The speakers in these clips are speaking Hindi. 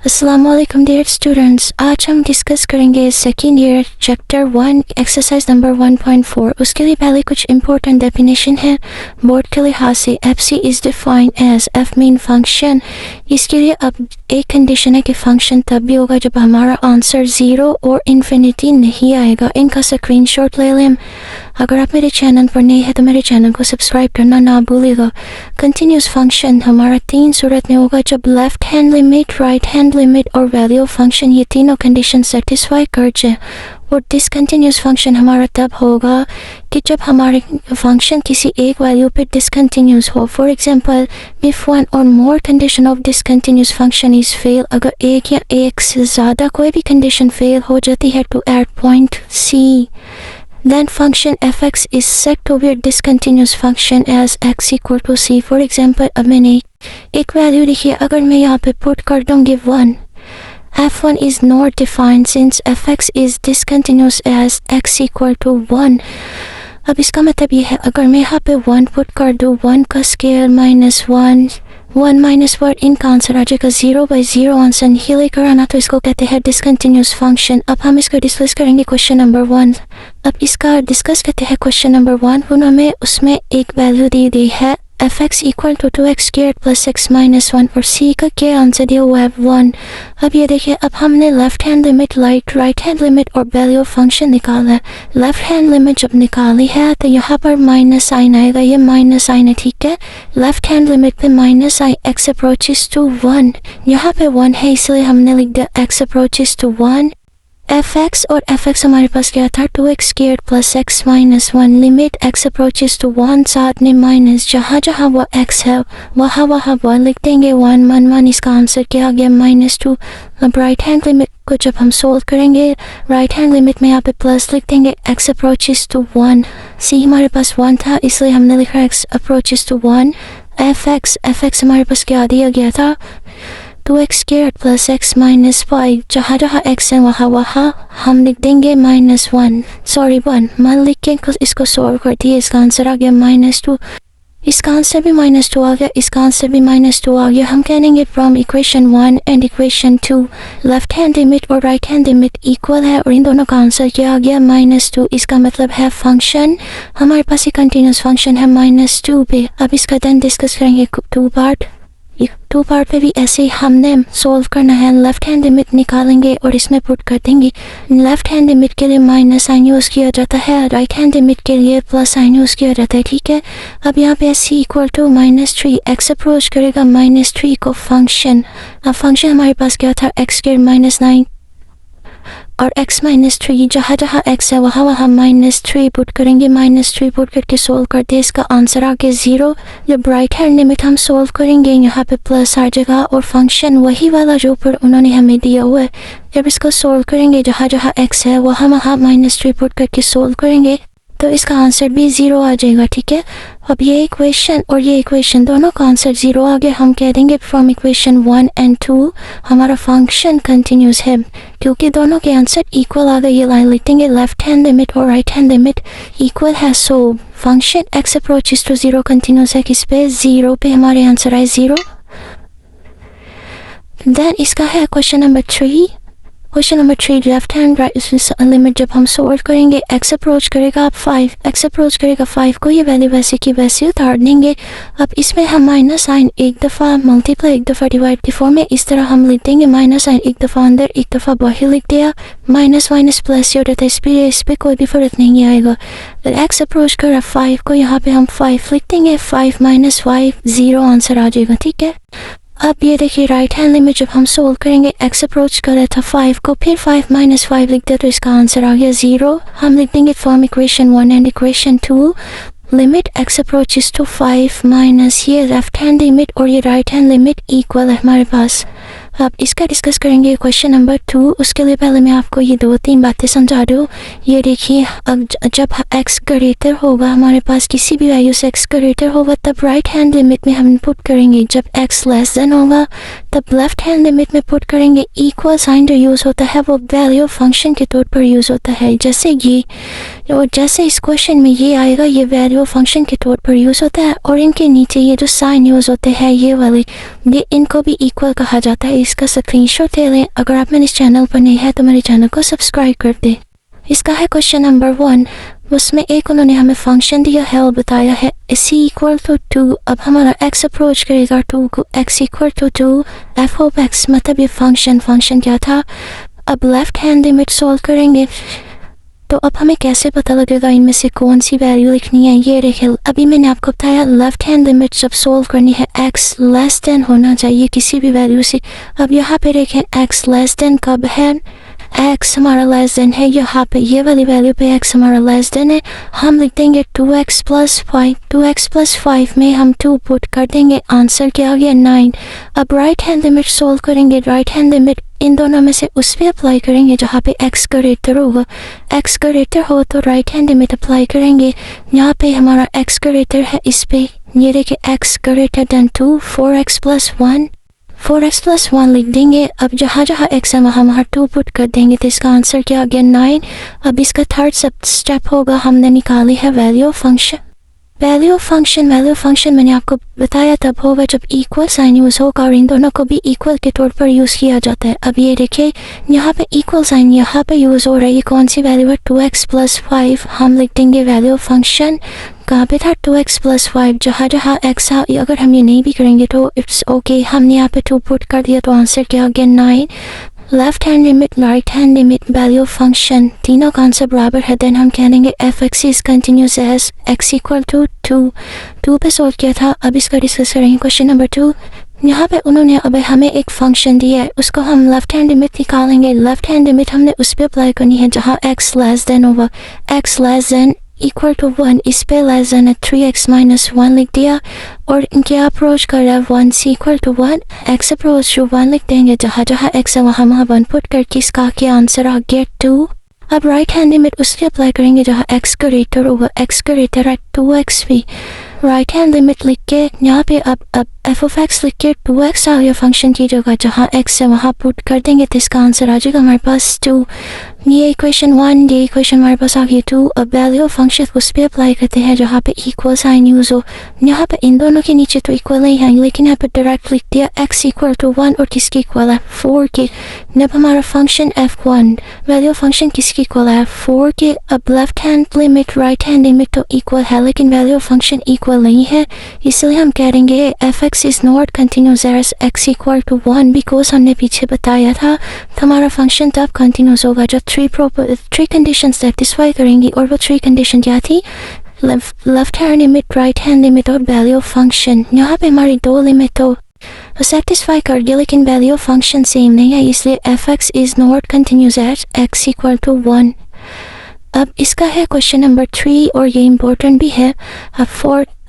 अस्सलाम वालेकुम डियर स्टूडेंट्स, आज हम डिस्कस करेंगे second year chapter 1 exercise number 1.4। उसके लिए पहले कुछ इंपॉर्टेंट डेफिनेशन है बोर्ड के लिहाज से। F c is defined as f mean function. इसके लिए अब एक कंडीशन है कि फंक्शन तब भी होगा जब हमारा आंसर 0 और इन्फिनिटी नहीं आएगा। इनका स्क्रीनशॉट ले लें। अगर आप मेरे चैनल पर नए हैं तो मेरे चैनल को सब्सक्राइब करना ना भूलिएगा। कंटिन्यूस फंक्शन हमारा तीन सूरत में होगा, जब left hand limit, right hand limit और वैल्यू ऑफ फंक्शन ये तीनों कंडीशन सेटिस्फाई कर जाए। और डिसकंटिन्यूस फंक्शन हमारा तब होगा कि जब हमारे फंक्शन किसी एक वैल्यू पे डिसकंटिन्यूस हो। For example, if one or more condition of discontinuous function is fail, अगर एक या एक से ज़्यादा कोई भी कंडीशन फेल हो जाती है to at point c, then function fx is set to be a discontinuous function as x equal to c। For example, अब मैंने एक वैल्यू लिखी है, अगर मैं यहाँ पे पुट कर दूँगी 1, f1 is not defined since fx is discontinuous as x equal to 1। अब इसका मतलब ये है, अगर मैं यहाँ पे 1 पुट कर दूँ, 1 का स्केयर -1, 1 माइनस 1, इनका आंसर आ जाएगा 0/0 आंसर ही लेकर आना, तो इसको कहते हैं डिसकंटिन्यूस फंक्शन। अब हम इसको डिस्कस करेंगे क्वेश्चन नंबर 1। अब इसका डिस्कस करते हैं क्वेश्चन नंबर 1। उन्होंने उसमें एक वैल्यू दी दी है fx equal to 2x squared plus x minus 1 और c का क्या आंसर दिया हुआ है 1। अब ये देखिए, अब हमने left hand limit, right hand limit और वैल्यू ऑफ फंक्शन निकाला है। लेफ्ट हैंड लिमिट जब निकाली है तो यहाँ पर माइनस साइन आएगा, ये माइनस साइन है, ठीक है। लेफ्ट हैंड लिमिट पे minus I x approaches to 1, यहाँ पे 1 है इसलिए हमने लिख दिया x अप्रोचेस टू 1। fx और fx हमारे पास क्या था, 2x squared plus x minus 1, limit x approaches to 1, साथ में माइनस, जहाँ जहाँ वो x है वहाँ 1 लिख देंगे, 1 1 1, इसका आंसर क्या आ गया -2। अब राइट हैंड लिमिट को जब हम सोल्व करेंगे, राइट हैंड लिमिट में यहाँ पे प्लस लिख देंगे, x अप्रोचेस टू 1, c हमारे पास 1 था इसलिए हमने लिखा x अप्रोचेस टू 1। fx हमारे पास क्या दिया गया था, 2x squared plus x minus 5, जहाँ जहाँ x है वहाँ हम लिख देंगे -1 मान लिख के इसको सॉल्व कर दिए, इसका आंसर आ गया -2। इसका आंसर भी -2 आ गया, इसका आंसर भी -2 आ गया। हम कहेंगे from equation 1 and equation 2 left hand limit और राइट हैंड लिमिट इक्वल है और इन दोनों का आंसर क्या आ गया -2। इसका मतलब है फंक्शन हमारे पास ये कंटिन्यूस फंक्शन है -2 पे। अब इसका देन डिस्कस करेंगे टू पार्ट पे भी ऐसे ही हमने सॉल्व करना है। लेफ्ट हैंड लिमिट निकालेंगे और इसमें पुट कर देंगे। लेफ्ट हैंड लिमिट के लिए माइनस साइन यूज़ किया जाता है, राइट हैंड लिमिट के लिए प्लस साइन यूज़ किया जाता है, ठीक है। अब यहाँ पे c equal to -3, x approach करेगा -3 को फंक्शन। अब फंक्शन हमारे पास क्या था, x स्क्वायर -9 और x -3, जहाँ जहाँ x है वहाँ -3 पुट करेंगे, -3 पुट करके सोल्व करते हैं, इसका आंसर आ गया 0। जब राइट हैंड लिमिट हम सोल्व करेंगे यहाँ पे प्लस आ जाएगा और फंक्शन वही वाला जो पर उन्होंने हमें दिया हुआ है। जब इसको सोल्व करेंगे जहाँ जहाँ x है वहाँ -3 पुट करके सोल्व करेंगे तो इसका आंसर भी 0 आ जाएगा, ठीक है। अब ये इक्वेशन और ये इक्वेशन दोनों का आंसर 0 आ गया। हम कह देंगे फ्रॉम इक्वेशन 1 एंड 2 हमारा फंक्शन कंटिन्यूस है, क्योंकि दोनों के आंसर इक्वल आ गए। ये लाइन लिख देंगे, लेफ्ट हैंड लिमिट और राइट हैंड लिमिट इक्वल है, so function x approaches to 0 continuous है। किस पे, 0 पे हमारे आंसर आए 0। देन इसका है question number 3। Question number 3 left hand right limit जब हम सोल्व करेंगे, x अप्रोच करेगा 5, x अप्रोच करेगा 5 को ये वैल्यू वैसे की वैसे उतार देंगे। अब इसमें हम माइनस साइन एक दफ़ा मल्टीप्लाई एक दफ़ा डिवाइड की फॉर्म में इस तरह हम लिख देंगे, माइनस साइन एक दफ़ा अंदर एक दफ़ा बाहर लिख दिया, माइनस प्लस हो जाता है, इस पर कोई भी फर्क नहीं आएगा। x अप्रोच कर रहा 5 को यहाँ पे हम 5 लिख देंगे, 5 - 5 0 आंसर आ जाएगा, ठीक है। अब ये देखिए राइट हैंड लिमिट जब हम सोल्व करेंगे, x अप्रोच कर रहा था 5 को, फिर 5 - 5 लिख दिया तो इसका आंसर आ गया 0। हम लिख देंगे from equation 1 and equation 2 limit x approaches to 5 minus ये लेफ्ट हैंड लिमिट और ये राइट हैंड लिमिट इक्वल है हमारे पास। अब इसका डिस्कस करेंगे क्वेश्चन नंबर 2। उसके लिए पहले मैं आपको ये 2-3 बातें समझा दूँ। ये देखिए, अब जब x ग्रेटर होगा, हमारे पास किसी भी वैल्यू से x ग्रेटर होगा तब राइट हैंड लिमिट में हम पुट करेंगे, जब x लेस देन होगा तब लेफ्ट हैंड लिमिट में पुट करेंगे। इक्वल साइन जो यूज़ होता है वो वैल्यू फंक्शन के तौर पर यूज़ होता है, जैसे ये और जैसे इस क्वेश्चन में ये आएगा, ये वैल्यू फंक्शन के तौर पर यूज़ होता है। और इनके नीचे ये जो साइन यूज़ होते हैं ये वाले, ये इनको भी इक्वल कहा जाता है। इसका स्क्रीनशॉट ले लें। अगर आप मेरे इस चैनल पर नहीं है तो मेरे चैनल को सब्सक्राइब कर दें। इसका है क्वेश्चन नंबर 1। उसमें एक उन्होंने हमें फंक्शन दिया है और बताया है इसी इक्वल टू 2। अब हमारा x अप्रोच करेगा 2 को, x equal to 2 f of x, मतलब ये फंक्शन क्या था। अब लेफ्ट हैंड लिमिट सॉल्व करेंगे तो अब हमें कैसे पता लगेगा इनमें से कौन सी वैल्यू लिखनी है। ये देखिए अभी मैंने आपको बताया लेफ्ट हैंड लिमिट जब सॉल्व करनी है x लेस देन होना चाहिए किसी भी वैल्यू से। अब यहाँ पे देखें x लेस देन कब है, x हमारा लेस देन है यहाँ पे, ये वाली वैल्यू पे x हमारा लेस देन है। हम लिख देंगे 2x प्लस 5, 2x प्लस 5 में हम 2 पुट कर देंगे, आंसर क्या आ गया 9। अब राइट हैंड लिमिट सोल्व करेंगे। राइट हैंड लिमिट इन दोनों में से उस पर अप्लाई करेंगे जहाँ पे x ग्रेटर होगा। x ग्रेटर हो तो राइट हैंड लिमिट अप्लाई करेंगे। यहाँ पे हमारा x ग्रेटर है इस पे, ये देखिए x greater than 2, 4x plus 1, 4x plus 1 लिख देंगे। अब जहाँ जहाँ x है वहाँ 2 पुट कर देंगे तो इसका आंसर क्या आ गया 9। अब इसका थर्ड स्टेप होगा, हमने निकाली है value of function. Value function मैंने आपको बताया तब होगा जब इक्वल साइन यूज़ होगा और इन दोनों को भी इक्वल के तौर पर यूज़ किया जाता है। अब ये देखिए यहाँ पे इक्वल साइन यहाँ पे यूज़ हो रहा है। ये कौन सी वैल्यू है 2x प्लस 5। हम लिख देंगे वैल्यू फंक्शन कहाँ पे था 2x प्लस 5, जहाँ जहाँ x था। अगर हम ये नहीं भी करेंगे तो इट्स ओके, हमने यहाँ पे 2 पुट कर दिया तो आंसर क्या हो गया 9। Left hand limit, right hand limit, value function, तीनों का आंसर बराबर है। देन हम कह देंगे f x is continuous as x equal to 2 पे सोल्व किया था। अब इसका डिस्कस करेंगे क्वेश्चन नंबर 2। यहाँ पे उन्होंने अब हमें एक फंक्शन दिया है, उसको हम लेफ्ट हैंड लिमिट निकालेंगे। लेफ्ट हैंड लिमिट हमने उस पर अप्लाई करनी है जहाँ x लेस देन होगा, x less than equal to 1, इस पे लेस देन 3x माइनस 1 लिख दिया और इनके अप्रोच कर रहा है 1 C equal to 1, x approach to 1 लिख देंगे। जहाँ जहाँ x है वहाँ 1 पुट करके इसका क्या आंसर आ गया 2। अब राइट हैंड लिमिट उससे अप्लाई करेंगे जहाँ x ग्रेटर होगा, x ग्रेटर है 2x भी। राइट हैंड लिमिट लिख के यहाँ पे अब एफ ऑफ एक्स लिख के 2x आ गया फंक्शन की जगह, जहाँ x है वहाँ पुट कर देंगे तो इसका आंसर आ जाएगा हमारे पास 2। ये इक्वेशन 1, ये इक्वेशन हमारे पास आ गई 2। अब वैल्यू ऑफ फंक्शन उस पर अप्लाई करते हैं जहाँ पे इक्वल साइन यूज हो। यहाँ पे इन दोनों के नीचे तो इक्वल नहीं है, लेकिन यहाँ पे डायरेक्ट लिख दिया x इक्वल टू 1 और किसकी इक्वल है 4 के। जब हमारा function f1, value of function किसकी इक्वल है 4 के। अब लेफ्ट hand limit right hand limit तो इक्वल है लेकिन वैल्यू ऑफ फंक्शन इक्वल नहीं है, इसलिए हम कह देंगे f x is not continuous as x equal to 1, because हमने पीछे बताया था तो हमारा फंक्शन तब कंटिन्यूस होगा जब 3 कंडीशन सेटिस्फाई करेंगी। और वो 3 कंडीशन क्या थी, left hand limit, right hand limit और वैल्यू ऑफ फंक्शन। यहाँ पे हमारी 2 लिमिट तो सेटिस्फाई कर दिया लेकिन वैल्यू ऑफ फंक्शन सेम नहीं है, इसलिए f x is not continuous as x equal to 1। अब इसका है क्वेश्चन नंबर 3 और ये इम्पोर्टेंट भी है।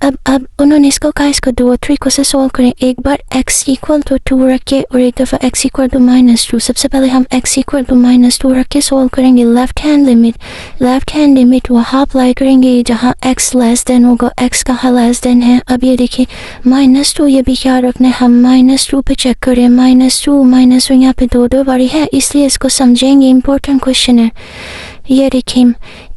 अब उन्होंने इसको कहा इसको 2 और 3 को से सॉल्व करें। एक बार x इक्वल टू 2 रख के और एक दफ़ा x इक्वल टू -2। सबसे पहले हम x इक्वल टू -2 रख के सॉल्व करेंगे। लेफ्ट हैंड लिमिट वहाँ अप्लाई करेंगे जहाँ x लेस देन होगा, x कहाँ लेस देन है। अब ये देखिए -2, ये भी क्या रखना है हम -2 पे चेक करें। -2 यहाँ पे 2 बारी है इसलिए इसको समझेंगे, इम्पोर्टेंट क्वेश्चन है। ये देखिए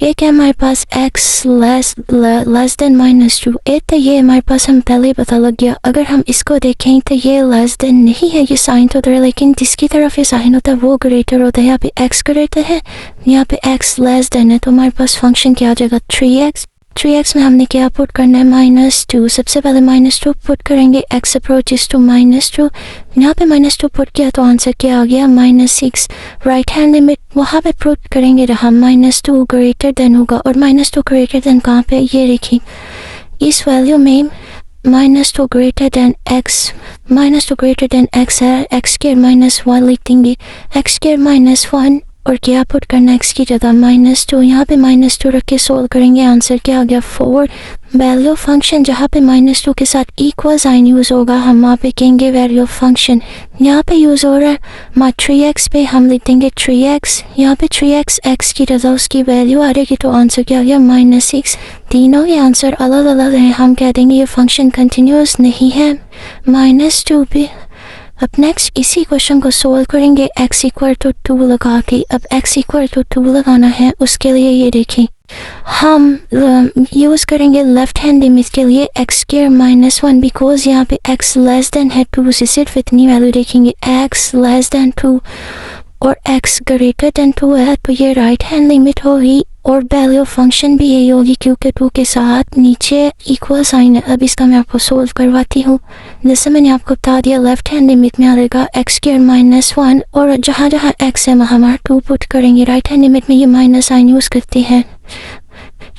ये क्या हमारे पास x लेस देन -2, एक तो ये हमारे पास हम पहले पता लग गया। अगर हम इसको देखें तो ये लेस देन नहीं है, ये साइन तो उधर है लेकिन जिसकी तरफ ये साइन होता है वो ग्रेटर होता है। यहाँ पे x ग्रेटर है, यहाँ पे x लेस देन है, तो हमारे पास फंक्शन क्या आ जाएगा 3x में हमने क्या पुट करना है -2। सबसे पहले -2 पुट करेंगे, x अप्रोचेस टू -2। यहाँ पे -2 पुट किया तो आंसर क्या आ गया -6। राइट हैंड लिमिट वहाँ पे पुट करेंगे जहाँ -2 ग्रेटर देन होगा और -2 ग्रेटर देन कहाँ पे, ये देखिए इस वैल्यू में -2 ग्रेटर देन x है, x स्क्वायर -1 लिख देंगे, x स्क्वायर -1 और क्या पुट करना x की जगह -2। यहाँ पे -2 रख के सोल्व करेंगे, आंसर क्या आ गया 4। वैल्यू ऑफ फंक्शन जहाँ पे -2 के साथ इक्वल साइन यूज़ होगा हम वहाँ पे कहेंगे वैल्यू ऑफ फंक्शन। यहाँ पे यूज़ हो रहा है 3x पे हम लिख देंगे 3x, यहाँ पे 3x x की जगह उसकी वैल्यू आ रहेगी तो आंसर क्या आ गया -6। तीनों ये आंसर अलग अलग हैं, हम कह देंगे ये फंक्शन कंटिन्यूस नहीं है -2 पे। अब नेक्स्ट इसी क्वेश्चन को सोल्व करेंगे x इक्वल टू 2 लगा के। अब x इक्वल टू 2 लगाना है, उसके लिए ये देखें हम यूज़ करेंगे लेफ्ट हैंड लिमिट के लिए x square minus one, because यहाँ पे एक्स लेस देन है 2 से सिर्फ इतनी वैल्यू देखेंगे, एक्स लेस देन 2 और एक्स ग्रेटर देन 2 है, तो ये राइट हैंड लिमिट होगी और वैल्यू फंक्शन भी यही होगी क्योंकि 2 के साथ नीचे इक्वल साइन है। अब इसका मैं आपको सोल्व करवाती हूँ। जैसे मैंने आपको बता दिया लेफ्ट हैंड लिमिट में आएगा एक्स स्क्वायर माइनस वन, और जहाँ जहाँ एक्स है वहाँ हमारा 2 पुट करेंगे। राइट हैंड लिमिट में ये माइनस साइन यूज़ करते हैं,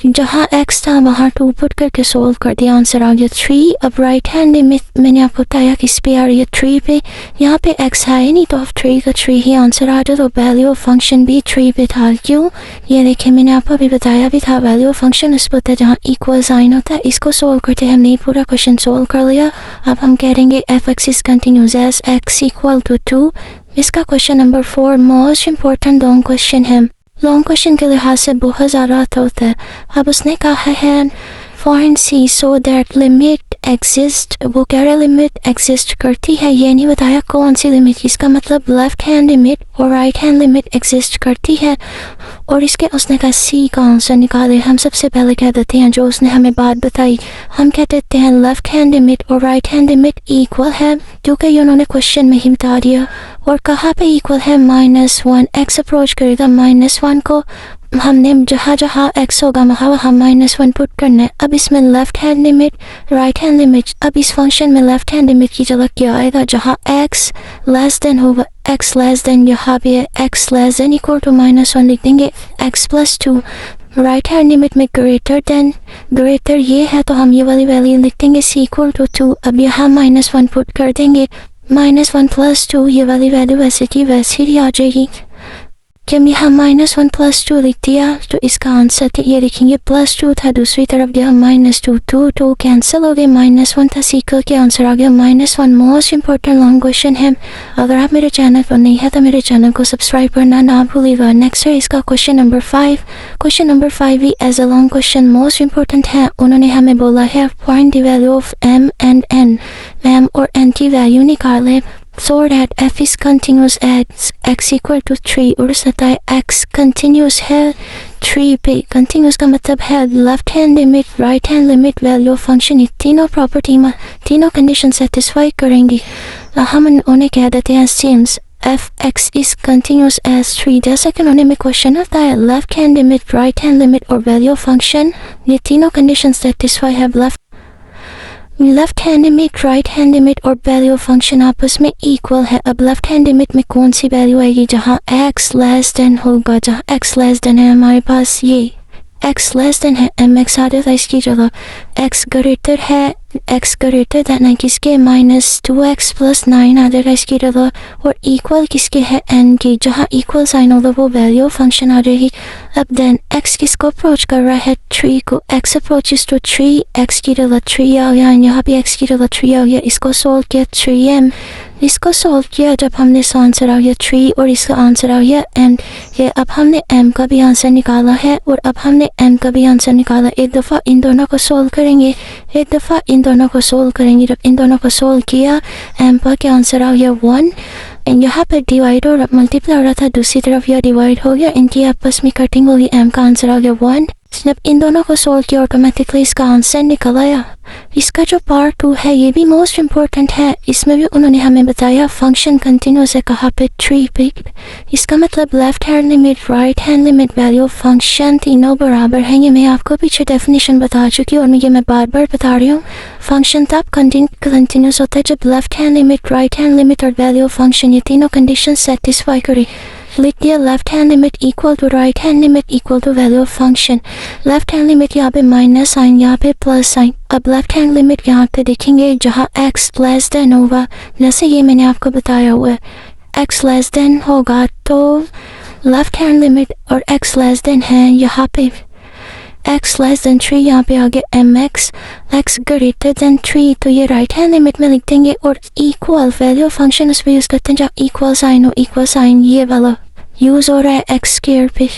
जहाँ एक्स था वहाँ 2 पुट करके सोल्व कर दिया, आंसर आ गया 3। अब राइट हैंड लिमिट मैंने आपको बताया किस पे आ रही है, 3 पे। यहाँ पे एक्स है ही नहीं तो अब 3 का 3 ही आंसर आ जाए, तो वैल्यू ऑफ फंक्शन भी 3 पे था। क्यों? ये देखिए मैंने आपको अभी बताया भी था, वैल्यू ऑफ फंक्शन उस पर होता है जहाँ इक्वल साइन होता है। इसको सोल्व करते हैं, हमने पूरा क्वेश्चन सोल्व कर लिया। अब हम करेंगे f x is continuous as x equal to 2। इसका question number 4 most important long question है। लॉन्ग क्वेश्चन के लिहाज से बहुत ज़्यादा अर्थ होता है। अब उसने कहा है find c so that limit exist, वो कह रहे लिमिट एग्जिस्ट करती है, ये नहीं बताया कौन सी लिमिट। इसका मतलब लेफ्ट हैंड लिमिट और राइट हैंड लिमिट एग्जिस्ट करती है, और इसके उसने कहा सी का आंसर निकाले। हम सबसे पहले कह देते हैं जो उसने हमें बात बताई, हम कह देते हैं लेफ्ट हैंड लिमिट और राइट हैंड लिमिट इक्वल है, क्योंकि ये उन्होंने क्वेश्चन में ही बता दिया। और कहाँ पे इक्वल है? -1, एक्स अप्रोच करेगा -1 को, हमने जहाँ जहाँ एक्स होगा वहाँ वहाँ -1 पुट करना है। अब इसमें left hand limit right hand limit, अब इस फंक्शन में लेफ्ट हैंड लिमिट की जगह क्या आएगा? जहाँ एक्स लेस देन होगा, एक्स लेस देन यहाँ पे है, x less than equal to -1 लिख देंगे, x plus 2। Right hand limit में ग्रेटर देन, ग्रेटर ये है तो हम ये वाली वैल्यू लिख देंगे सी इक्वल टू 2। अब यहाँ -1 पुट कर देंगे, -1 प्लस 2, ये वाली वैल्यू वैसे की वैसे ही आ जाएगी। जब यहाँ -1 प्लस 2 लिख दिया तो इसका आंसर थे ये लिखेंगे +2 था, दूसरी तरफ गया -2, 2 कैंसिल हो गए, -1 था, सीकर के आंसर आ गया -1। मोस्ट इंपॉर्टेंट लॉन्ग क्वेश्चन है। अगर आप मेरे चैनल पर नहीं है तो मेरे चैनल को सब्सक्राइब करना ना भूलिएगा। नेक्स्ट है इसका क्वेश्चन नंबर 5। क्वेश्चन नंबर 5 भी as a long question most important है। उन्होंने हमें बोला है find the value of m and n, m और n की वैल्यू निकाले so that f is continuous at x equal to 3, और सता है x continuous है 3 पे। continuous का मतलब है left hand limit right hand limit value of function, तीनों प्रॉपर्टी में तीनों कंडीशन सेटिस्फाई करेंगी। हम उन्हें कह देते हैं since f x is continuous as 3, जैसा कि उन्होंने में क्वेश्चन होता है left hand limit right hand limit और वैल्यू ऑफ फंक्शन, ये तीनों कंडीशन सेटिस्फाई है। Left hand limit right hand limit और वैल्यू ऑफ फंक्शन आपस में इक्वल है। अब लेफ्ट हैंड लिमिट में कौन सी वैल्यू आएगी? जहाँ एक्स लेस देन होगा, जहाँ एक्स लेस देन है हमारे पास ये एक्स लेस देन है mx आ जाता है इसकी जगह, एक्स ग्रेटर है एक्स ग्रेटर देन है किसके? -2x + 9 आ जाएगा इसकी जगह, और इक्वल किसके है? n की, जहाँ इक्वल साइन होगा वो वैल्यू ऑफ फंक्शन आ जाएगी। अब देन x किसको अप्रोच कर रहा है? 3 को, x अप्रोचेस टू 3, x की जगह 3 आ गया, यहाँ भी x की जगह 3 आ गया। इसको सोल्व किया 3m, इसको सोल्व किया जब हमने इसका आंसर आ गया 3 और इसका आंसर आ गया m। ये अब हमने m का भी आंसर निकाला है और अब हमने n का भी आंसर निकाला। एक दफ़ा इन दोनों को सोल्व करेंगे, एक दफ़ा इन दोनों को सोल्व करेंगे। जब इन दोनों को सोल्व किया m पर क्या आंसर आ गया 1, यहाँ पर डिवाइड और मल्टीप्लाई हो रहा था, दूसरी तरफ यह डिवाइड हो गया, इनकी आपस में कटिंग होगी, m का आंसर आ गया 1। जब इन दोनों को सोल्व किया ऑटोमेटिकली इसका आंसर निकल आया। इसका जो पार्ट 2 है ये भी मोस्ट इम्पोर्टेंट है। इसमें भी उन्होंने हमें बताया फंक्शन कंटिन्यूस है, कहाँ पे? 3 पे। इसका मतलब left hand limit right hand limit value of function तीनों बराबर हैं। ये मैं आपको पीछे डेफिनेशन बता चुकी हूँ और ये मैं बार बार बता रही हूँ। फंक्शन तब कंटिन्यूस होता है जब left hand limit right hand limit और वैल्यू ऑफ फंक्शन ये तीनों कंडीशन सेटिस्फाई करे। लिख दिया left hand limit equal to right hand limit equal to value of function. Left hand limit यहाँ पे माइनस साइन, यहाँ पे प्लस साइन। अब लेफ्ट हैंड लिमिट यहाँ पे देखेंगे जहाँ x लेस देन होगा, जैसे ये मैंने आपको बताया हुआ है x लेस देन होगा तो लेफ्ट हैंड लिमिट और x लेस देन है यहाँ पे x लेस देन 3, यहाँ पे आ गया mx, x ग्रेटर देन 3, तो ये राइट हैंड लिमिट में लिख देंगे और इक्वल वैल्यू ऑफ फंक्शन उस पर यूज़ करते हैं जहाँ इक्वल साइन हो। इक्वल साइन ये वाला यूज़ हो रहा है x स्क्वायर पे।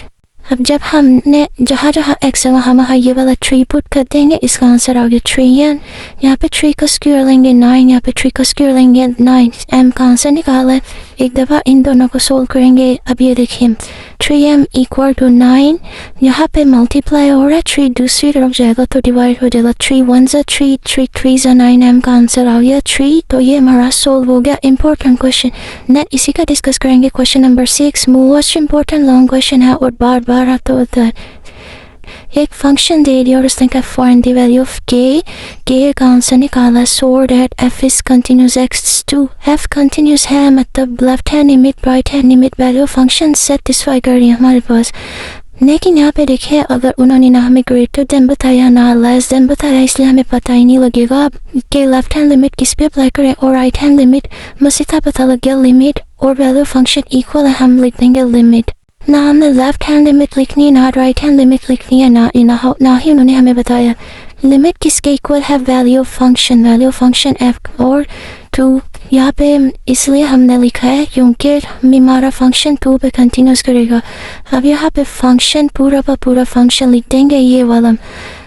अब जब हमने जहाँ जहाँ x है वहाँ वहाँ ये वाला 3 पुट कर देंगे, इसका आंसर आ गया 3n। यहाँ पे 3 का स्क्वायर लेंगे 9, यहाँ पे 3 का स्क्वायर लेंगे 9, m का आंसर निकाला है। एक दफ़ा इन दोनों को सोल्व करेंगे। अब ये देखिए 3m इक्वल टू 9, यहाँ पे मल्टीप्लाई हो रहा है, 3 दूसरी तरफ जाएगा तो डिवाइड हो जाएगा, 3 1 जा 3, 3 3 जा 9m का आंसर आ गया 3। तो ये हमारा सोल्व हो गया इंपॉर्टेंट क्वेश्चन। नेक्स्ट इसी का डिस्कस करेंगे question number 6। Most important long question है और बार बार आता होता है। एक फंक्शन दे दिया और उसने कहा फाइंड द वैल्यू ऑफ के का आंसर निकाला, so that f is continuous x2, f continuous है मतलब left hand limit right hand limit value function satisfy कर रही है हमारे पास। लेकिन यहाँ पे देखिए अगर उन्होंने ना हमें ग्रेटर देन बताया ना लेस देन बताया, इसलिए हमें पता ही नहीं लगेगा कि लेफ्ट हैंड लिमिट किस पे अप्लाई करें और राइट हैंड लिमिट। बस इतना पता लग गया लिमिट और वैल्यू फंक्शन इक्वल है, हम लिख देंगे लिमिट। ना हमने लेफ्ट हैंड लिमिट लिखनी है ना राइट हैंड लिमिट लिखनी है, ना ही उन्होंने हमें बताया लिमिट किसके इक्वल है, वैल्यू फंक्शन f और 2। यहाँ पे इसलिए हमने लिखा है क्योंकि हमारा फंक्शन 2 पे कंटिन्यूस करेगा। अब यहाँ पे फंक्शन पूरा का पूरा फंक्शन लिख देंगे, ये वाला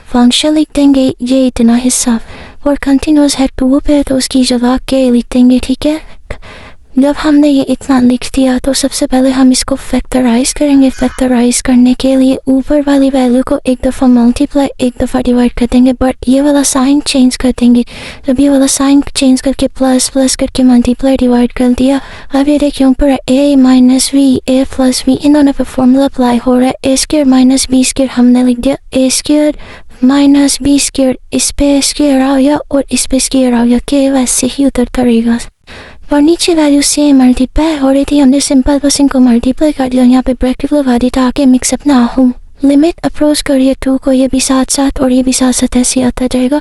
फंक्शन लिख देंगे, ये इतना हिस्सा, और कंटिन्यूस है 2 पे तो उसकी जगह के लिख देंगे। ठीक है, जब हमने ये इतना लिख दिया तो सबसे पहले हम इसको फैक्टराइज करेंगे। फैक्टराइज करने के लिए ऊपर वाली वैल्यू को एक दफ़ा मल्टीप्लाई एक दफ़ा डिवाइड कर देंगे, बट ये वाला साइन चेंज कर देंगे। जब ये वाला साइन चेंज करके प्लस प्लस करके मल्टीप्लाई डिवाइड कर दिया, अब ये देखिए ऊपर a minus b a plus b, इन दोनों पे फॉर्मूला अप्लाई हो रहा है। a square minus b square हमने लिख दिया a square minus b square, इस पे स्क्वायर आ गया और इस पे स्क्वायर आ गया, के वैसे ही उतरता रहेगा और नीचे वैल्यू से मल्टीप्लाई हो रही थी, हमने सिंपल बस इनको मल्टीप्लाई कर दिया, यहाँ पे ब्रैकेट लगा दी ताकि मिक्सअप ना हो। लिमिट अप्रोच करिए 2 को, ये भी साथ साथ और ये भी साथ साथ ऐसे आता जाएगा।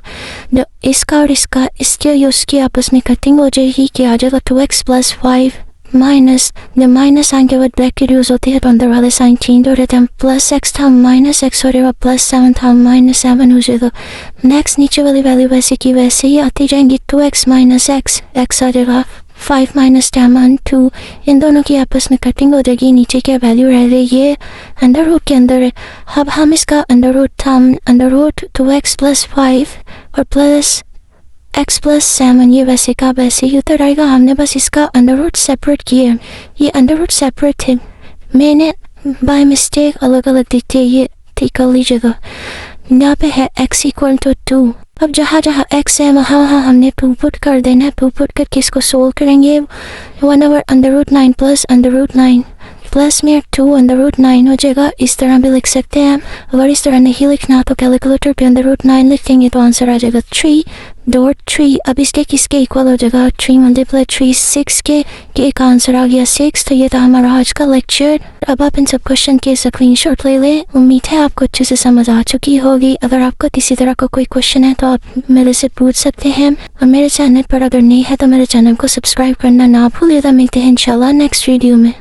जो इसका और इसका इसके उसकी आपस में कटिंग हो जाएगी, क्या आ जाएगा 2x प्लस 5 माइनस, जब माइनस साइन के बाद ब्रैकेट यूज होती है तो अंदर वाले साइन चेंज हो रहे थे। हम प्लस x था माइनस x हो रहा, प्लस 7 था माइनस 7 हो जाएगा। नेक्स्ट नीचे वाली वैल्यू वैसे की वैसे ही आती जाएंगी, 2x माइनस x आ जाएगा 5 माइनस 10 2, इन दोनों की आपस में कटिंग हो जाएगी। नीचे क्या वैल्यू रह रही है, ये अंडर रूट के अंदर है। अब हम इसका अंडर रूट था अंडर रूट 2x प्लस 5 और प्लस x प्लस 7, ये वैसे का वैसे ही उतर आएगा। हमने बस इसका अंडर रूट सेपरेट किया, ये अंडर रूट सेपरेट थे, मैंने बाय मिस्टेक अलग अलग दिखते, ये ठीक कर लीजिएगा। यहाँ पे है x इक्वल टू 2, अब जहाँ जहाँ x है वहाँ हमने 2 पुट कर देना है। 2 पुट करके इसको सोल्व करेंगे, 1 under root 9 plus under root 9 plus में 2 अंडर रूट 9 हो जाएगा। इस तरह भी लिख सकते हैं, अगर इस तरह नहीं लिखना तो कैलकुलेटर पे अंडर रूट 9 लिखेंगे तो आंसर आ जाएगा 3.3। अब इसके किसके इक्वल हो जाएगा, 3 मल्टीप्लाई 3 6 के का आंसर आ गया 6। तो ये था हमारा आज का लेक्चर। अब आप इन सब क्वेश्चन के स्क्रीनशॉट ले लें। उम्मीद है आपको अच्छे से समझ आ चुकी होगी। अगर आपको किसी तरह का कोई क्वेश्चन है तो आप मेरे से पूछ सकते हैं, और मेरे चैनल पर अगर नहीं है तो मेरे चैनल को सब्सक्राइब करना ना भूलिएगा। मिलते हैं इंशाल्लाह नेक्स्ट वीडियो में।